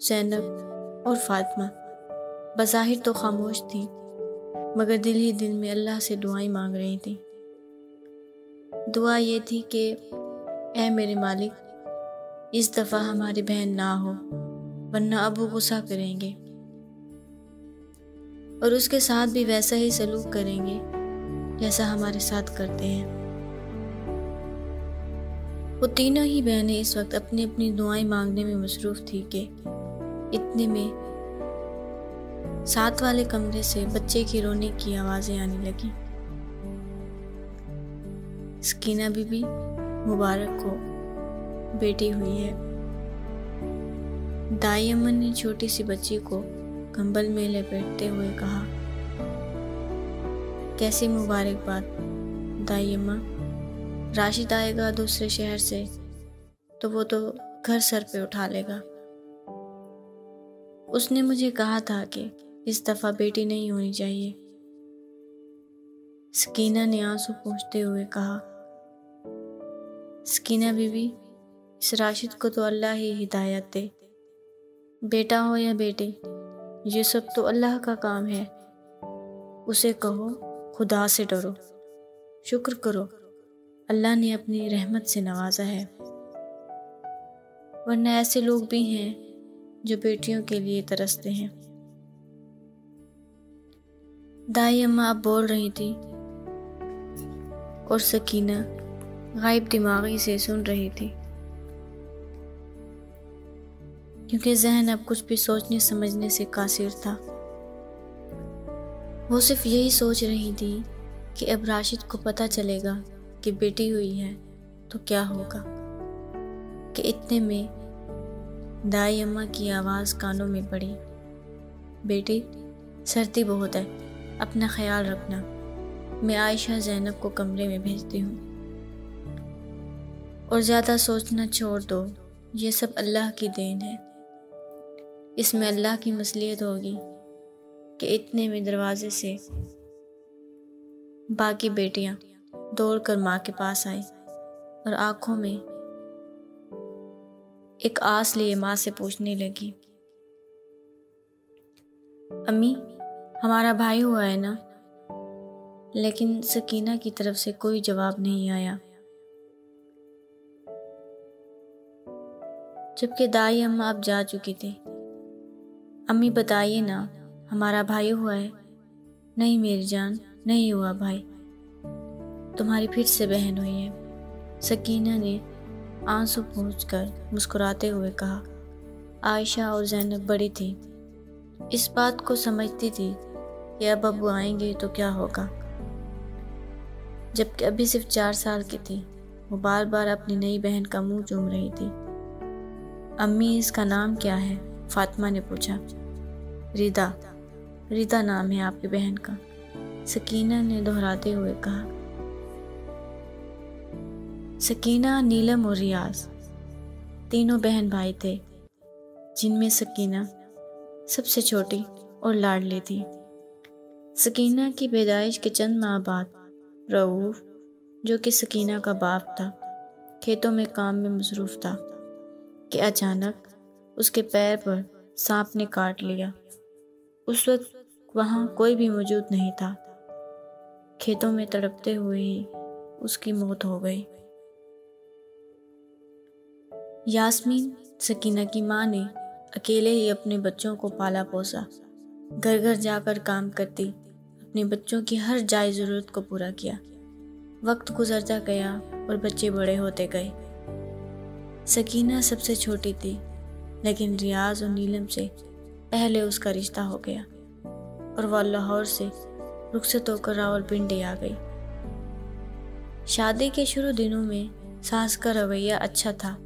ज़ैनब और फ़ातिमा बज़ाहिर तो खामोश थीं, मगर दिल ही दिल में अल्लाह से दुआएं मांग रही थीं। दुआ ये थी कि ऐ मेरे मालिक, इस दफ़ा हमारी बहन ना हो, वरना अबू गुस्सा करेंगे और उसके साथ भी वैसा ही सलूक करेंगे जैसा हमारे साथ करते हैं। वो तीनों ही बहनें इस वक्त अपनी अपनी दुआएं मांगने में मसरूफ़ थी कि इतने में साथ वाले कमरे से बच्चे की रोने की आवाज़ें आने लगी। सकीना बीबी मुबारक हो, बेटी हुई है। दाई अम्मा ने छोटी सी बच्ची को कंबल में लपेटते हुए कहा। कैसी मुबारकबाद दाई अम्मा, राशिद आएगा दूसरे शहर से तो वो तो घर सर पे उठा लेगा। उसने मुझे कहा था कि इस दफ़ा बेटी नहीं होनी चाहिए। सकीना ने आंसू पोंछते हुए कहा। सकीना बीबी, इस राशिद को तो अल्लाह ही हिदायत दे, बेटा हो या बेटी, ये सब तो अल्लाह का काम है। उसे कहो खुदा से डरो, शुक्र करो अल्लाह ने अपनी रहमत से नवाजा है, वरना ऐसे लोग भी हैं जो बेटियों के लिए तरसते हैं। दाई अम्मा अब बोल रही थी और सकीना गायब दिमागी से सुन रही थी, क्योंकि जहन अब कुछ भी सोचने समझने से कासिर था। वो सिर्फ यही सोच रही थी कि अब राशिद को पता चलेगा कि बेटी हुई है तो क्या होगा, कि इतने में दाई अम्मा की आवाज़ कानों में पड़ी। बेटी, सर्दी बहुत है, अपना ख्याल रखना। मैं आयशा ज़ैनब को कमरे में भेजती हूँ और ज़्यादा सोचना छोड़ दो, ये सब अल्लाह की देन है। इसमें अल्लाह की मसलियत होगी कि इतने में दरवाजे से बाकी बेटियां दौड़कर माँ के पास आई और आंखों में एक आस लिए माँ से पूछने लगी, अम्मी, हमारा भाई हुआ है ना? लेकिन सकीना की तरफ से कोई जवाब नहीं आया, जबकि दाई अम्मा अब जा चुकी थी। अम्मी बताइए ना, हमारा भाई हुआ है? नहीं मेरी जान, नहीं हुआ भाई, तुम्हारी फिर से बहन हुई है, सकीना ने आंसू पोंछकर मुस्कुराते हुए कहा। आयशा और ज़ैनब बड़ी थी, इस बात को समझती थी कि अब अब्बू आएंगे तो क्या होगा। जबकि अभी सिर्फ 4 साल की थी, वो बार बार अपनी नई बहन का मुंह चूम रही थी। अम्मी, इसका नाम क्या है? फातिमा ने पूछा। रिदा, रिदा नाम है आपकी बहन का, सकीना ने दोहराते हुए कहा। सकीना, नीलम और रियाज तीनों बहन भाई थे, जिनमें सकीना सबसे छोटी और लाडली थी। सकीना की पैदाइश के चंद माह बाद रऊफ, जो कि सकीना का बाप था, खेतों में काम में मसरूफ़ था कि अचानक उसके पैर पर सांप ने काट लिया। उस वक्त वहाँ कोई भी मौजूद नहीं था। खेतों में तड़पते हुए ही उसकी मौत हो गई। यास्मीन, सकीना की माँ ने अकेले ही अपने बच्चों को पाला पोसा, घर घर जाकर काम करती, अपने बच्चों की हर जायज़ ज़रूरत को पूरा किया। वक्त गुजरता गया और बच्चे बड़े होते गए। सकीना सबसे छोटी थी, लेकिन रियाज और नीलम से पहले उसका रिश्ता हो गया और वह लाहौर से रुखसत होकर रावलपिंडी आ गई। शादी के शुरू दिनों में सास का रवैया अच्छा था,